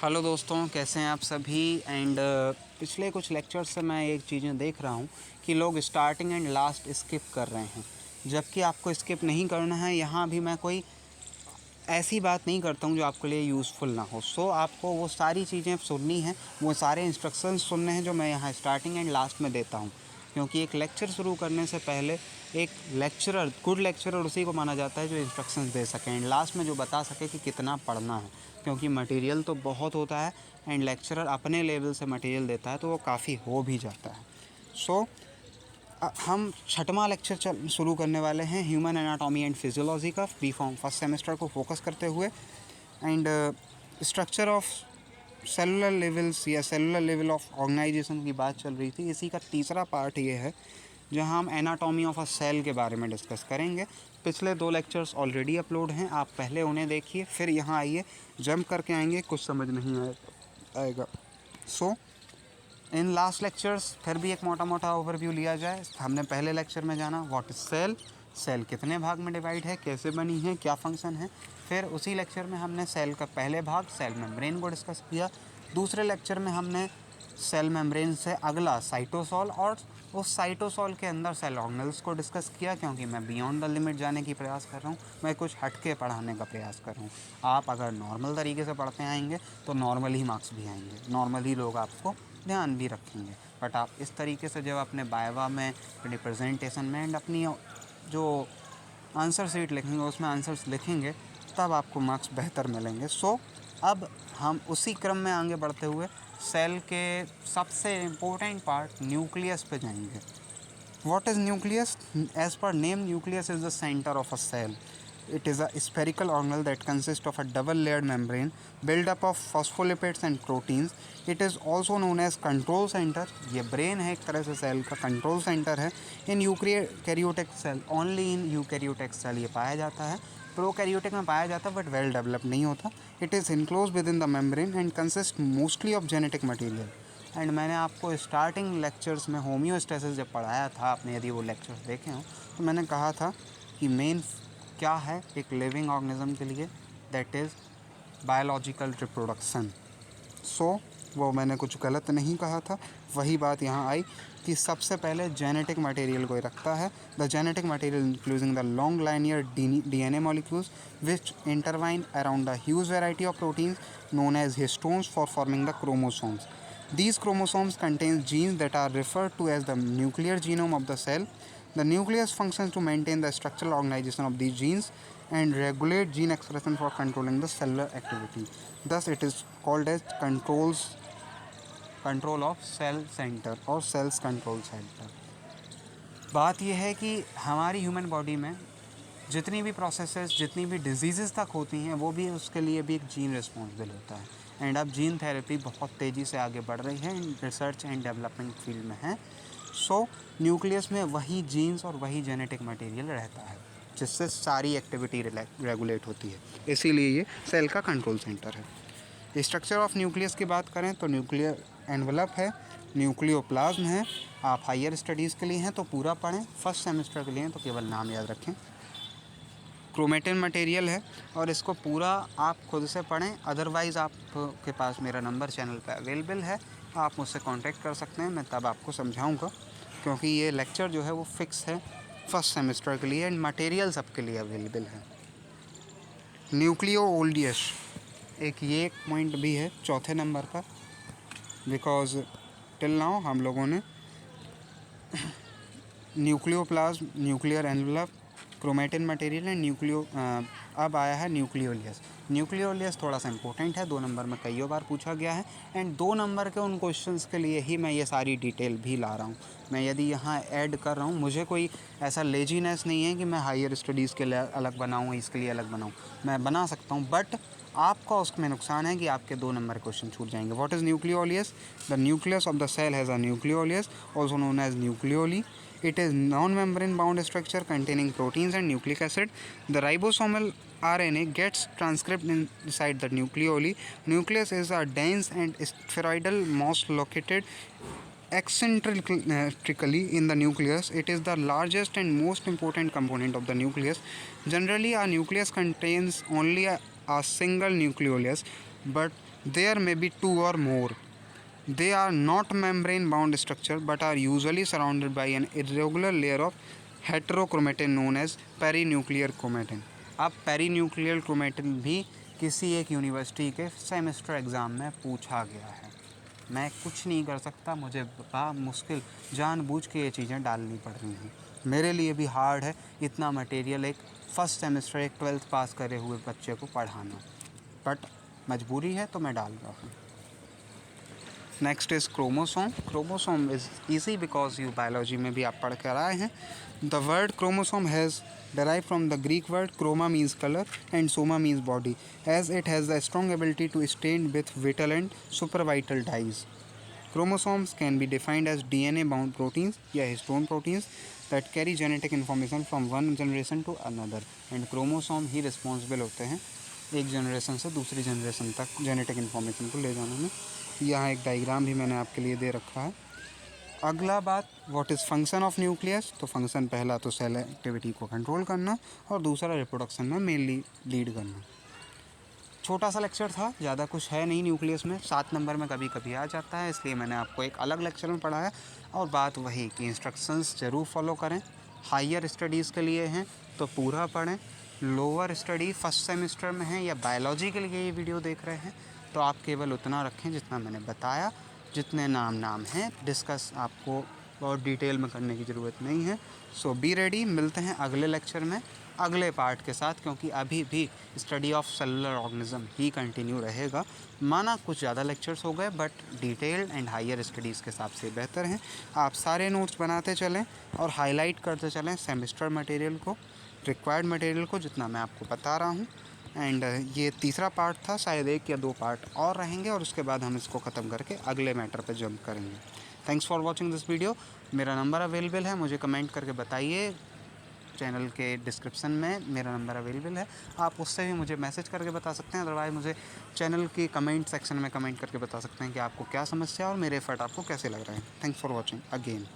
Hello दोस्तों, कैसे हैं आप सभी। एंड पिछले कुछ लेक्चर से मैं एक चीज़ें देख रहा हूँ कि लोग स्टार्टिंग एंड लास्ट स्किप कर रहे हैं, जबकि आपको स्किप नहीं करना है। यहाँ भी मैं कोई ऐसी बात नहीं करता हूँ जो आपके लिए यूज़फुल ना हो। सो आपको वो सारी चीज़ें सुननी हैं, वो सारे इंस्ट्रक्शंस सुनने हैं जो मैं यहाँ स्टार्टिंग एंड लास्ट में देता हूँ। क्योंकि एक लेक्चर शुरू करने से पहले एक लेक्चरर, गुड लेक्चरर उसी को माना जाता है जो इंस्ट्रक्शंस दे सके एंड लास्ट में जो बता सके कि कितना पढ़ना है। क्योंकि मटेरियल तो बहुत होता है एंड लेक्चरर अपने लेवल से मटेरियल देता है तो वो काफ़ी हो भी जाता है। सो हम छठवां लेक्चर शुरू करने वाले हैं ह्यूमन एनाटॉमी एंड फिजियोलॉजी का, बी फॉर्म फर्स्ट सेमेस्टर को फोकस करते हुए। And structure of cellular levels या सेलुलर लेवल ऑफ ऑर्गेनाइजेशन की बात चल रही थी। इसी का तीसरा पार्ट ये है जहां हम एनाटॉमी ऑफ अ सेल के बारे में डिस्कस करेंगे। पिछले 2 लेक्चर्स ऑलरेडी अपलोड हैं, आप पहले उन्हें देखिए, फिर यहाँ आइए, जंप करके आएंगे, कुछ समझ नहीं आएगा। सो इन लास्ट लेक्चर्स फिर भी एक मोटा मोटा ओवरव्यू लिया जाए। हमने पहले लेक्चर में जाना व्हाट इज सेल, सेल कितने भाग में डिवाइड है, कैसे बनी है, क्या फंक्शन है। फिर उसी लेक्चर में हमने सेल का पहले भाग सेल मेम्ब्रेन को डिस्कस किया। दूसरे लेक्चर में हमने सेल मेम्ब्रेन से अगला साइटोसॉल और उस साइटोसॉल के अंदर सेल ऑर्गेनेल्स को डिस्कस किया। क्योंकि मैं बियॉन्ड द लिमिट जाने की प्रयास कर रहा हूँ, मैं कुछ हटके पढ़ाने का प्रयास कर रहा हूँ। आप अगर नॉर्मल तरीके से पढ़ते आएंगे तो नॉर्मल ही मार्क्स भी आएंगे, नॉर्मल ही लोग आपको ध्यान भी रखेंगे। बट आप इस तरीके से जब अपने बायवा में, अपनी प्रेजेंटेशन में एंड अपनी जो आंसर शीट लिखेंगे उसमें आंसर्स लिखेंगे, तब आपको मार्क्स बेहतर मिलेंगे। सो अब हम उसी क्रम में आगे बढ़ते हुए सेल के सबसे इम्पोर्टेंट पार्ट न्यूक्लियस पे जाएंगे। What is nucleus? As per name, nucleus is the center of a cell. It is a spherical organelle that consists of a double-layered membrane built up of phospholipids and proteins. It is also known as control center. ये brain है एक तरह से cell का, control center है। In eukaryotic cell, only in eukaryotic cell ये पाया जाता है। प्रोकैरियोटिक में पाया जाता है बट वेल डेवलप नहीं होता। It is enclosed within the membrane and consists mostly of genetic material. And मैंने आपको स्टार्टिंग लेक्चर्स में होम्योस्टेसिस जब पढ़ाया था, आपने यदि वो लेक्चर्स देखे हों, तो मैंने कहा था कि मेन क्या है एक लिविंग ऑर्गेनिज्म के लिए, दैट इज़ बायोलॉजिकल रिप्रोडक्शन। सो वो मैंने कुछ गलत नहीं कहा था, वही बात यहाँ आई कि सबसे पहले जेनेटिक मटेरियल को रखता है। The genetic material including the long linear DNA molecules which intertwine around the huge variety of proteins known as histones for forming the chromosomes. These chromosomes contain genes that are referred to as the nuclear genome of the cell. The nucleus functions to maintain the structural organization of these genes and regulate gene expression for controlling the cellular activity. Thus, it is called as control of cell center or cells control center. बात यह है कि हमारी human body में जितनी भी processes, जितनी भी डिजीज़ तक होती हैं, वो भी उसके लिए भी एक जीन रिस्पॉन्सिबल होता है। एंड अब जीन थेरेपी बहुत तेज़ी से आगे बढ़ रही है, रिसर्च एंड डेवलपमेंट फील्ड में है। सो न्यूक्लियस में वही जीन्स और वही जेनेटिक मटेरियल रहता है जिससे सारी एक्टिविटी रेगुलेट होती है, इसीलिए ये सेल का कंट्रोल सेंटर है। स्ट्रक्चर ऑफ न्यूक्लियस की बात करें तो न्यूक्लियर एनवलप है, न्यूक्लियोप्लाज्म है। आप हायर स्टडीज़ के लिए हैं तो पूरा पढ़ें, फर्स्ट सेमेस्टर के लिए हैं तो केवल नाम याद रखें। क्रोमेटिन मटेरियल है और इसको पूरा आप खुद से पढ़ें, अदरवाइज़ आपके पास मेरा नंबर चैनल पर अवेलेबल है, आप मुझसे कांटेक्ट कर सकते हैं, मैं तब आपको समझाऊंगा। क्योंकि ये लेक्चर जो है वो फिक्स है फर्स्ट सेमेस्टर के लिए एंड मटेरियल सबके लिए अवेलेबल है। न्यूक्लियो ओल्डियस एक ये एक पॉइंट भी है चौथे नंबर पर, बिकॉज टिल नाउ हम लोगों ने nucleoplasm, nuclear envelope, chromatin material and अब आया है न्यूक्लियोलियस। न्यूक्लियोलियस थोड़ा सा इंपॉर्टेंट है, 2 नंबर में कई बार पूछा गया है एंड 2 नंबर के उन क्वेश्चंस के लिए ही मैं ये सारी डिटेल भी ला रहा हूँ। मैं यदि यहाँ ऐड कर रहा हूँ, मुझे कोई ऐसा लेजीनेस नहीं है कि मैं हायर स्टडीज़ के लिए अलग बनाऊँ, इसके लिए अलग बनाऊँ, मैं बना सकता हूँ, बट आपका उसमें नुकसान है कि आपके 2 नंबर क्वेश्चन छूट जाएंगे। What is nucleolus? The nucleus of the cell has a nucleolus, also known as nucleoli. It is non-membrane bound structure containing proteins and nucleic acid. The ribosomal RNA gets transcribed inside the nucleoli. Nucleus is a dense and spheroidal mass located eccentrically in the nucleus. It is the largest and most important component of the nucleus. Generally, a nucleus contains only a single nucleolus, but There may be two or more. They are not membrane bound structure but are usually surrounded by an irregular layer of heterochromatin known as perinuclear chromatin. अब perinuclear chromatin भी किसी एक university के semester exam में पूछा गया है। मैं कुछ नहीं कर सकता, मुझे मुश्किल जानबूझ के ये चीज़ें डालनी पड़ रही हैं। मेरे लिए भी हार्ड है इतना मटेरियल एक फ़र्स्ट सेमेस्टर एक 12th पास करे हुए बच्चे को पढ़ाना, बट मजबूरी है तो मैं डाल रहा हूँ। Next is chromosome. Chromosome is easy because you biology में भी आप पढ़ कर आए हैं। The word chromosome has derived from the Greek word chroma means color and soma means body, as it has the strong ability to stain with vital and supravital dyes. Chromosomes can be defined as DNA bound proteins या histone proteins that carry genetic information from one generation to another, and chromosome he responsible होते हैं एक generation से दूसरी generation तक genetic information को ले जाने में। यहाँ एक डायग्राम भी मैंने आपके लिए दे रखा है। अगला बात, what is function of nucleus. तो फंक्शन पहला तो सेल एक्टिविटी को कंट्रोल करना और दूसरा रिप्रोडक्शन में मेनली लीड करना। छोटा सा लेक्चर था, ज़्यादा कुछ है नहीं न्यूक्लियस में, 7 नंबर में कभी कभी आ जाता है, इसलिए मैंने आपको एक अलग लेक्चर में पढ़ाया। और बात वही कि इंस्ट्रक्शंस ज़रूर फॉलो करें। हायर स्टडीज़ के लिए हैं तो पूरा पढ़ें। लोअर स्टडी फर्स्ट सेमेस्टर में है या बायोलॉजी के लिए ये वीडियो देख रहे हैं तो आप केवल उतना रखें जितना मैंने बताया। जितने नाम हैं डिस्कस आपको बहुत डिटेल में करने की ज़रूरत नहीं है। सो बी रेडी, मिलते हैं अगले लेक्चर में अगले पार्ट के साथ, क्योंकि अभी भी स्टडी ऑफ सेलुलर ऑर्गेनिज्म ही कंटिन्यू रहेगा। माना कुछ ज़्यादा लेक्चर्स हो गए but detailed and higher studies के हिसाब से बेहतर हैं। आप सारे नोट्स बनाते चलें और हाईलाइट करते चलें सेमेस्टर मटेरियल को, रिक्वायर्ड मटेरियल को, जितना मैं आपको बता रहा हूँ। एंड ये तीसरा पार्ट था, शायद 1 या 2 पार्ट और रहेंगे और उसके बाद हम इसको ख़त्म करके अगले मैटर पे जंप करेंगे। Thanks for watching this video. मेरा नंबर अवेलेबल है, मुझे कमेंट करके बताइए। चैनल के डिस्क्रिप्शन में मेरा नंबर अवेलेबल है, आप उससे भी मुझे मैसेज करके बता सकते हैं। अदरवाइज़ मुझे चैनल की कमेंट सेक्शन में कमेंट करके बता सकते हैं कि आपको क्या समस्या और मेरे एफर्ट आपको कैसे लग रहे हैं। Thanks for watching again.